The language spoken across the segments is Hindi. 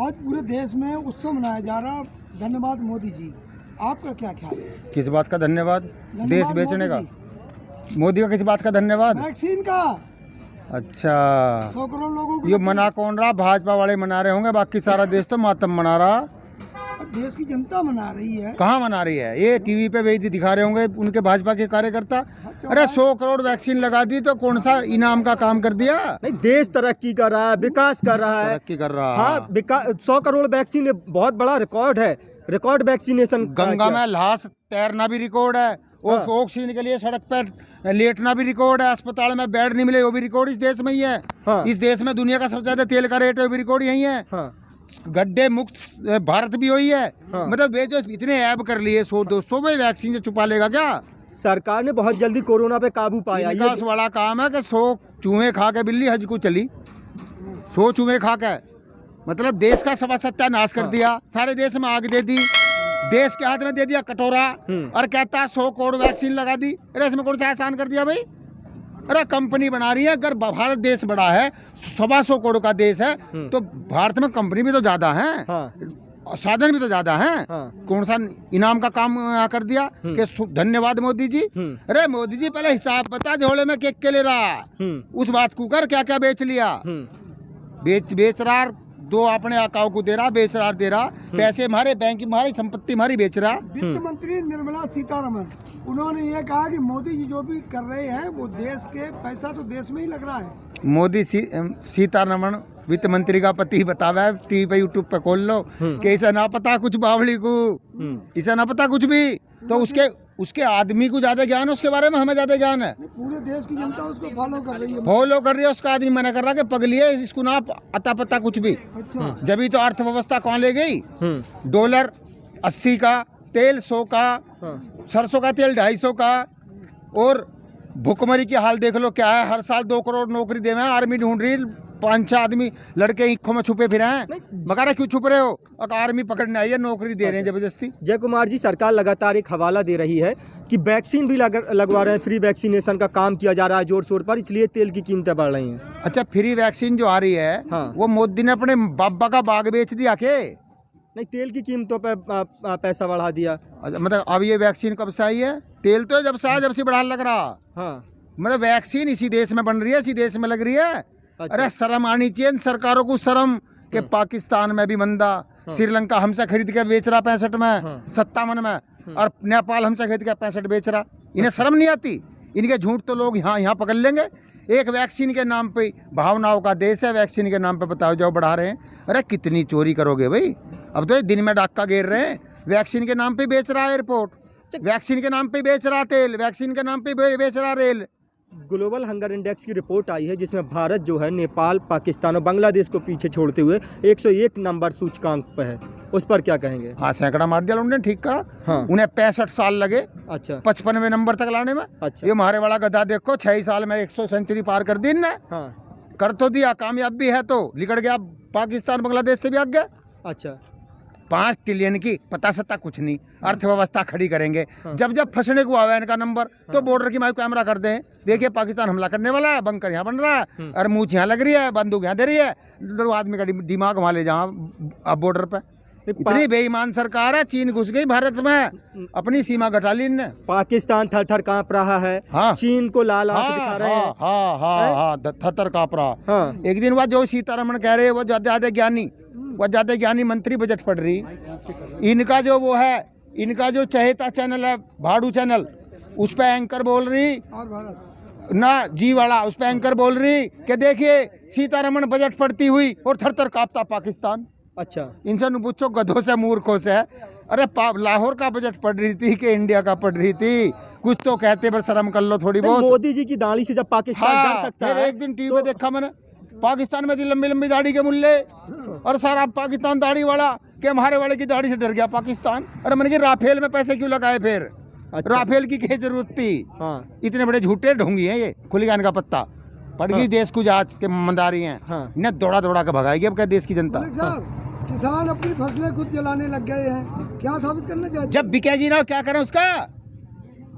आज पूरे देश में उत्सव मनाया जा रहा, धन्यवाद मोदी जी, आपका क्या ख्याल है? किस बात का धन्यवाद? देश बेचने का? मोदी मोदी का किस बात का धन्यवाद? वैक्सीन का। अच्छा, 100 करोड़ लोगों को ये मना कौन रहा? भाजपा वाले मना रहे होंगे, बाकी सारा देश तो मातम मना रहा। देश की जनता मना रही है। कहाँ मना रही है? ये टीवी पे भी दिखा रहे होंगे उनके भाजपा के कार्यकर्ता। अरे 100 करोड़ वैक्सीन लगा दी तो कौन सा इनाम का काम कर दिया? नहीं, देश तरक्की कर रहा है, विकास कर रहा है, तरक्की कर रहा है। हाँ, 100 करोड़ वैक्सीन बहुत बड़ा रिकॉर्ड है, रिकॉर्ड वैक्सीनेशन। गंगा में लाश तैरना भी रिकॉर्ड है, ऑक्सीजन के लिए सड़क पर लेटना भी रिकॉर्ड है, अस्पताल में बेड नहीं मिले वो भी रिकॉर्ड इस देश में ही है। हाँ। इस देश में दुनिया का सबसे ज्यादा तेल का रेट है वो भी रिकॉर्ड यही है। हाँ। गड्ढे मुक्त भारत भी वही है। हाँ। मतलब वे जो इतने ऐब कर लिए 100-200 में वैक्सीन से छुपा लेगा क्या? सरकार ने बहुत जल्दी कोरोना पे काबू पाया। विकास वाला काम है कि 100 चूहे खा के बिल्ली हज को चली, 100 चूहे खा के मतलब देश का सवा सत्यानाश कर दिया, सारे देश में आग दे दी, देश के हाथ में दे दिया कटोरा और कहता है 100 करोड़ वैक्सीन लगा दी। अरे इसमें कौन सा एहसान कर दिया भाई? अरे कंपनी बना रही है, अगर भारत देश बड़ा है 125 करोड़ का देश है तो भारत में कंपनी भी तो ज्यादा है। हाँ। साधन भी तो ज्यादा है। हाँ। कौन सा इनाम का काम कर दिया कि धन्यवाद मोदी जी? अरे मोदी जी पहले हिसाब बता, झोले में केक के ले रहा उस बात को कर, क्या क्या बेच लिया? बेच रहा, दो अपने आकाओं को दे रहा, बेच रहा, दे रहा, पैसे हमारे बैंक की, हमारी संपत्ति हमारी बेच रहा। वित्त मंत्री निर्मला सीतारमण, उन्होंने ये कहा कि मोदी जी जो भी कर रहे हैं वो देश के पैसा तो देश में ही लग रहा है। मोदी सीतारमण वित्त मंत्री का पति बतावा, टीवी पे यूट्यूब पे खोल लो कि इसे ना पता कुछ बावली को, इसे ना पता कुछ भी, तो उसके आदमी को ज्यादा ज्ञान है उसके बारे में, हमें ज्यादा ज्ञान है। पूरे देश की जनता उसको फॉलो कर रही है। फॉलो कर रही है, उसका आदमी मना कर रहा है कि पगली है, इसको ना अता पता कुछ भी। अच्छा। जब तो अर्थव्यवस्था कहाँ ले गई? डॉलर 80 का, तेल 100 का, सरसों का तेल 250 का, और भुखमरी की हाल देख लो क्या है। हर साल 2 करोड़ नौकरी दे रहे हैं, आर्मी ढूंढ रही, 5-6 आदमी लड़के ईखों में छुपे फिरे हैं। मगर क्यों छुप रहे हो? और आर्मी पकड़ने आई है, नौकरी दे रहे हैं जबरदस्ती। जय कुमार जी, सरकार लगातार एक हवाला दे रही है कि वैक्सीन भी लगवा रहे हैं, फ्री वैक्सीनेशन का काम किया जा रहा है जोर शोर पर, इसलिए तेल की कीमतें बढ़ रही हैं। अच्छा, फ्री वैक्सीन जो आ रही है वो मोदी ने अपने बाबा का बाग बेच दिया के? नहीं, तेल की कीमतों पे पैसा बढ़ा दिया। मतलब अब ये वैक्सीन कब से आई है? तेल तो जब से आया, जब से बढ़ा लग रहा। हाँ। मतलब वैक्सीन इसी देश में बन रही है, इसी देश में लग रही है। अच्छा। अरे शर्म आनी चाहिए सरकारों को, शर्म के पाकिस्तान में भी मंदा, श्रीलंका हमसे खरीद के बेच रहा 65 में, 57 में, और नेपाल हमसे खरीद के 65 बेच रहा। इन्हें शर्म नहीं आती? इनके झूठ तो लोग यहाँ पकड़ लेंगे। एक वैक्सीन के नाम पे, भावनाओं का देश है, वैक्सीन के नाम पे बताओ जाओ बढ़ा रहे हैं। अरे कितनी चोरी करोगे भाई? अब तो दिन में डाका घेर रहे हैं। वैक्सीन के नाम पे बेच रहा एयरपोर्ट, वैक्सीन के नाम पे बेच रहा तेल, वैक्सीन के नाम पे बेच रहा रेल। ग्लोबल हंगर इंडेक्स की रिपोर्ट आई है जिसमें भारत जो है नेपाल, पाकिस्तान और बांग्लादेश को पीछे छोड़ते हुए 101 नंबर सूचकांक पर है। उस पर क्या कहेंगे? हाँ, सैकड़ा मार दिया उन्होंने, ठीक कहा। हाँ। उन्हें 65 साल लगे। अच्छा। 55वें नंबर तक लाने में। अच्छा। ये हमारे वाला गधा देखो 6 साल में 100 सेंचुरी पार कर दी ना। हाँ। कर तो दिया, कामयाब भी है, तो लिकड़ गया पाकिस्तान बांग्लादेश से भी आग गया। अच्छा। 5 ट्रिलियन की पता सत्ता कुछ नहीं, अर्थव्यवस्था खड़ी करेंगे। हाँ। जब फंसने को आवे इनका नंबर, तो बॉर्डर की माई कैमरा कर दें, देखिए पाकिस्तान हमला करने वाला है, बंकर यहाँ बन रहा है, और मूछ यहाँ लग रही है, बंदूक यहाँ दे रही है, तो आदमी का दिमाग वहाँ ले जहाँ अब बॉर्डर पे। इतनी बेईमान सरकार है। चीन घुस गई भारत में, अपनी सीमा घटा ली इनने। पाकिस्तान थर-थर कांप रहा है। हाँ। चीन को लाल आंख दिखा रहे हैं। हाँ, थर-थर कांप रहा। हाँ। एक दिन बाद जो सीतारमण कह रहे हैं वो ज्यादा ज्ञानी मंत्री बजट पढ़ रही। इनका जो वो है, इनका जो चहेता चैनल है भाड़ू चैनल, उस पे एंकर बोल रही ना, जी वाला, उस पे एंकर बोल रही कि देखिए सीतारमण बजट पढ़ती हुई और थर-थर कांपता पाकिस्तान। अच्छा। इनसे न पूछो, गधों से मूर्खों से। अरे लाहौर का बजट पढ़ रही थी कि इंडिया का पढ़ रही थी? कुछ तो कहते, पर शर्म कर लो थोड़ी बहुत। मोदी जी की दाढ़ी से जब पाकिस्तान डर सकता है। एक दिन टीवी पे देखा मैंने, पाकिस्तान में थी लंबी लंबी दाढ़ी के मुल्ले, और सारा पाकिस्तान दाढ़ी वाला कि हमारे वाले की दाढ़ी से डर गया पाकिस्तान। अरे मैंने कहा राफेल में पैसे क्यों लगाए फिर? अच्छा। राफेल की क्या जरूरत थी? हाँ। इतने बड़े झूठे ढोंगी हैं ये, खुलीगान का पत्ता। पड़ गई। हाँ। देश को जांच के मंदारी हैं। हाँ। इन्हें दौड़ा दौड़ा के भगाएगी अब क्या देश की जनता। किसान अपनी फसलें खुद जलाने लग गए हैं, क्या साबित करना चाहते? जब बिकेगी ना, क्या करें उसका?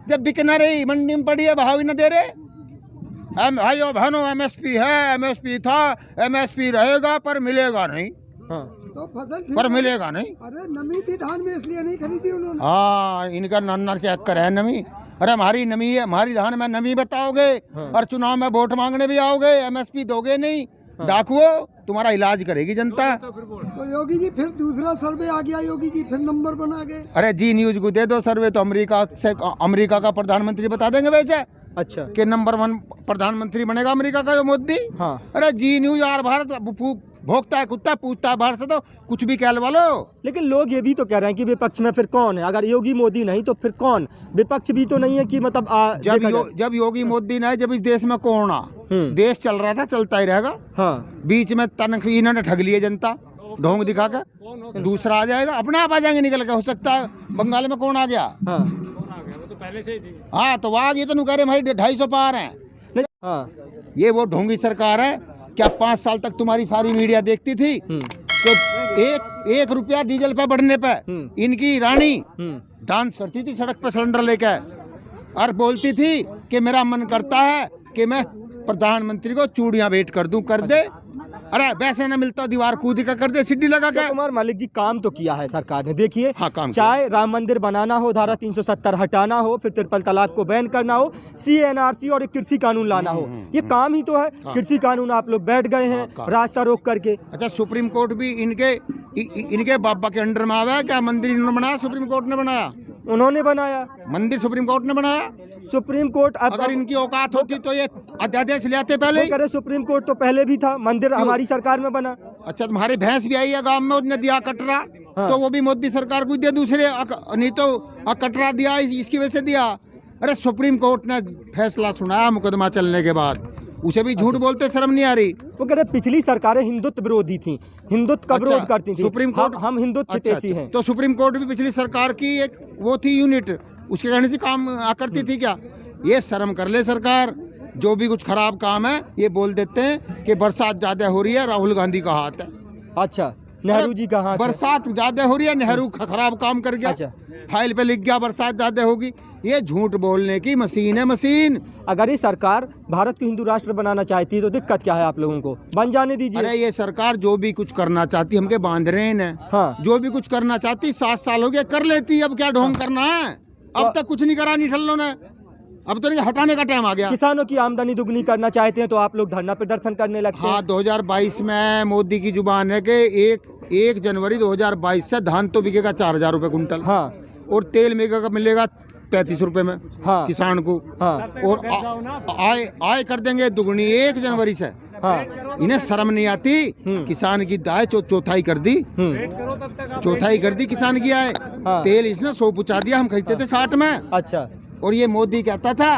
जब बिक ना रही, मंडी में पड़ी है, भाव ही न दे रहे। भाइयों बहनों, एमएसपी है, एमएसपी था, एमएसपी रहेगा, पर मिलेगा नहीं। हाँ। तो फसल पर मिलेगा नहीं। अरे नमी थी धान में इसलिए नहीं खरीदी उन्होंने। हाँ, इनका नन्ना चेक कर है नमी। अरे हमारी नमी है, हमारी धान में नमी बताओगे और चुनाव में वोट मांगने भी आओगे, एमएसपी दोगे नहीं, डाकुओ तुम्हारा इलाज करेगी जनता। तो योगी जी फिर दूसरा सर्वे आ गया, योगी जी फिर नंबर बना गए। अरे जी न्यूज को दे दो सर्वे, तो अमेरिका का प्रधानमंत्री बता देंगे वैसे। अच्छा। कि नंबर 1 प्रधानमंत्री बनेगा अमेरिका का, मोदी। हाँ। अरे जी न्यूज यार, भारत भोगता है कुत्ता, पूछता है भारत से तो कुछ भी कहलवा लो। लेकिन लोग ये भी तो कह रहे हैं कि विपक्ष में फिर कौन है, अगर योगी मोदी नहीं तो फिर कौन? विपक्ष भी तो नहीं है कि मतलब जब योगी मोदी नहीं, जब इस देश में कोरोना देश चल रहा था, चलता ही रहेगा। हाँ। बीच में तनख इन्होंने ठग लिए जनता, ढोंग दिखा के। दूसरा आ जाएगा, अपने आप आ जाएंगे निकल के। हो सकता है बंगाल में कौन आ गया। हाँ। हाँ, तो वहाँ ये तो कह रहे भाई 250 पार है। हाँ। ये वो ढोंगी सरकार है। क्या 5 साल तक तुम्हारी सारी मीडिया देखती थी कि एक रुपया डीजल पे बढ़ने पे इनकी रानी डांस करती थी सड़क पे सिलेंडर लेकर, और बोलती थी कि मेरा मन करता है कि मैं प्रधानमंत्री को चूड़ियां भेंट कर दूं, कर दे। अरे वैसे न मिलता दीवार कूद का कर दे, सीढ़ी लगा के। कुमार मालिक जी, काम तो किया है सरकार ने, देखिए। हाँ, काम चाहे राम मंदिर बनाना हो, धारा 370 हटाना हो, फिर ट्रिपल तलाक को बैन करना हो, CNRC और एक कृषि कानून लाना हो, ये काम ही तो है। कृषि कानून आप लोग बैठ गए हैं रास्ता रोक करके। अच्छा, सुप्रीम कोर्ट भी इनके बाबा के अंडर में आवा है क्या? मंदिर इन्होंने बनाया, सुप्रीम कोर्ट ने बनाया? उन्होंने बनाया मंदिर, सुप्रीम कोर्ट ने बनाया। सुप्रीम कोर्ट अगर इनकी औकात होती तो ये अध्यादेश ले आते पहले। करे सुप्रीम कोर्ट तो पहले भी था, मंदिर हमारी सरकार में बना। अच्छा, तुम्हारी भैंस भी आई है गांव में, उसने दिया कटरा। हाँ। तो वो भी मोदी सरकार को दिया, दूसरे नहीं तो कटरा दिया, इसकी वजह से दिया। अरे सुप्रीम कोर्ट ने फैसला सुनाया मुकदमा चलने के बाद, उसे भी झूठ बोलते शर्म नहीं आ रही। वो कह रहे पिछली सरकारें हिंदुत्व विरोधी थी, हिंदुत्व का विरोध करती थी। सुप्रीम कोर्ट हम हिंदुत्व हितैषी हैं। तो सुप्रीम कोर्ट भी पिछली सरकार की एक वो थी यूनिट, उसके कहने से काम करती थी क्या? ये शर्म कर ले सरकार। जो भी कुछ खराब काम है ये बोल देते हैं कि बरसात ज्यादा हो रही है, राहुल गांधी का हाथ है। अच्छा, नेहरू जी का हाथ। बरसात ज्यादा हो रही है, नेहरू खराब काम कर गया। अच्छा। फाइल पे लिख गया बरसात ज्यादा होगी। ये झूठ बोलने की मशीन है, मशीन। अगर ये सरकार भारत को हिंदू राष्ट्र बनाना चाहती है तो दिक्कत क्या है आप लोगों को? बन जाने दीजिए। अरे ये सरकार जो भी कुछ करना चाहती, हमके बांध रहे हैं। हाँ। जो भी कुछ करना चाहती 7 साल हो गए, कर लेती। अब क्या ढोंग करना है? अब तक कुछ नहीं करा निठल्लों ने, अब तो हटाने का टाइम आ गया। किसानों की आमदनी दुगनी करना चाहते हैं तो आप लोग धरना प्रदर्शन करने लगते हैं। हाँ, 2022 में मोदी की जुबान है कि 1 जनवरी 2022 से धान तो बिकेगा 4000 रुपए कुंटल। हाँ। और तेल मिलेगा 35 रुपए में। हाँ। किसान को। हाँ। और आय कर देंगे दुगनी 1 जनवरी से। हाँ। इन्हें शर्म नहीं आती? किसान की दाय चौथाई कर दी, चौथाई कर दी किसान की आय। हाँ। तेल इसने 100 पहुंचा दिया, हम खरीदते थे 60 में। अच्छा। और ये मोदी कहता था,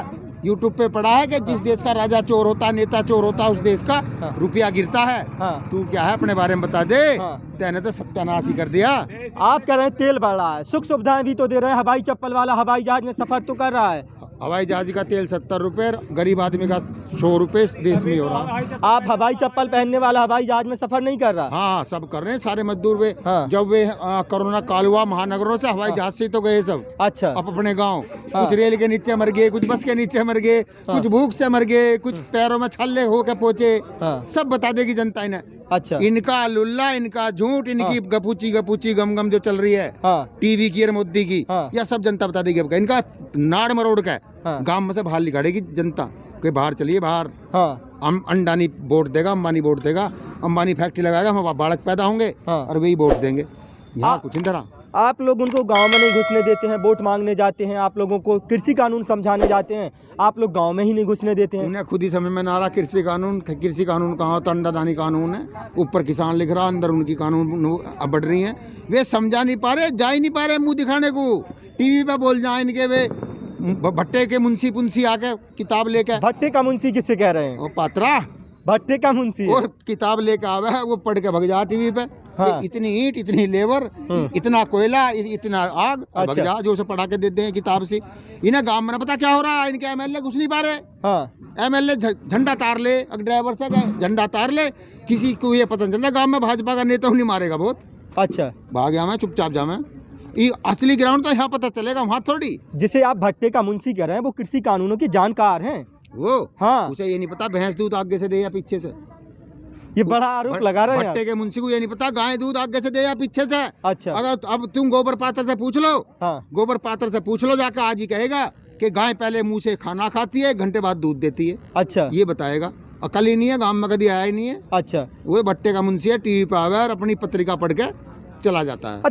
यूट्यूब पे पढ़ा है कि जिस देश का राजा चोर होता, नेता चोर होता, उस देश का रुपया गिरता है। हाँ। तू क्या है अपने बारे में बता दे। हाँ। तेने तो सत्यानाश ही कर दिया। आप कह रहे हैं तेल बढ़ रहा है, सुख सुविधाएं भी तो दे रहे हैं। हवाई चप्पल वाला हवाई जहाज में सफर तो कर रहा है। हवाई जहाज का तेल 70 रुपए, गरीब आदमी का 100 रुपए इस देश में हो रहा। आप हवाई चप्पल पहनने वाला हवाई जहाज में सफर नहीं कर रहा? हाँ, सब कर रहे हैं सारे मजदूर वे। हाँ। जब वे कोरोना काल हुआ, महानगरों से हवाई जहाज से तो गए सब। अच्छा। अपने गाँव। हाँ। कुछ रेल के नीचे मर गए, कुछ बस के नीचे मर गए। हाँ। कुछ भूख से मर गए, कुछ पैरों में छल्ले होके पहुंचे। हाँ। सब बता देगी जनता इन्हें। अच्छा। इनका लुल्ला, इनका झूठ, इनकी गपूची गम जो चल रही है। हाँ। टीवी की और मोदी की। हाँ। यह सब जनता बता देगी। इनका नाड़ मरोड़ का हाँ। गांव में से बाहर निकालेगी जनता के, बाहर चलिए बाहर। हाँ। अंडानी वोट देगा, अंबानी वोट देगा, अंबानी फैक्ट्री लगाएगा, हम बालक पैदा होंगे। हाँ। और वही वोट देंगे। यहाँ कुछ नहीं। आप लोग उनको गांव में नहीं घुसने देते हैं, वोट मांगने जाते हैं, आप लोगों को कृषि कानून समझाने जाते हैं, आप लोग गांव में ही नहीं घुसने देते हैं। उन्हें खुद ही समझ में ना रहा कृषि कानून कहाँ होता, अंडादानी कानून है, ऊपर किसान लिख रहा, अंदर उनकी कानून बढ़ रही है। वे समझा नहीं पा रहे, जा ही नहीं पा रहे मुंह दिखाने को। टीवी पे बोल जाए इनके, वे भट्टे के मुंशी पुंसी आके किताब लेके। भट्टे का मुंशी किससे कह रहे हैं? वो पात्रा भट्टे का मुंशी और किताब लेके आवे है, वो पढ़ के भग जा टीवी पे। हाँ। इतनी ईंट, इतनी लेबर, इतना कोयला, इतना आग। अच्छा। जा जो से पढ़ा के देते हैं किताब से। इन्हें गांव में पता क्या हो रहा है? इनके एमएलए घुस नहीं पा रहे। हाँ। एमएलए झंडा तार ले, ड्राइवर से झंडा तार ले, किसी को ये पता चलता गांव में भाजपा का नेता नहीं मारेगा बहुत। अच्छा। भाग जा, मैं चुपचाप जा, मैं असली ग्राउंड तो यहाँ पता चलेगा, वहाँ थोड़ी। जिसे आप भट्टे का मुंशी कह रहे हैं वो कृषि कानूनों के जानकार हैं। वो हाँ, उसे ये नहीं पता भैंस दूध आगे से दे या पीछे से। ये बड़ा आरोप लगा रहे हैं भट्टे के मुंशी को ये नहीं पता गाय दूध आगे से दे या पीछे से। अच्छा। अगर अब तुम गोबर पात्र से पूछ लो, हाँ। गोबर पात्र से पूछ लो जाकर, आज ही कहेगा कि गाय पहले मुंह से खाना खाती है, 1 घंटे बाद दूध देती है। अच्छा। ये बताएगा। अकल ही नहीं है, गांव में कभी आया ही नहीं है। अच्छा। वो भट्टे का मुंशी है, टीवी पे आवे और अपनी पत्रिका पढ़ के चला जाता है। अच्छा।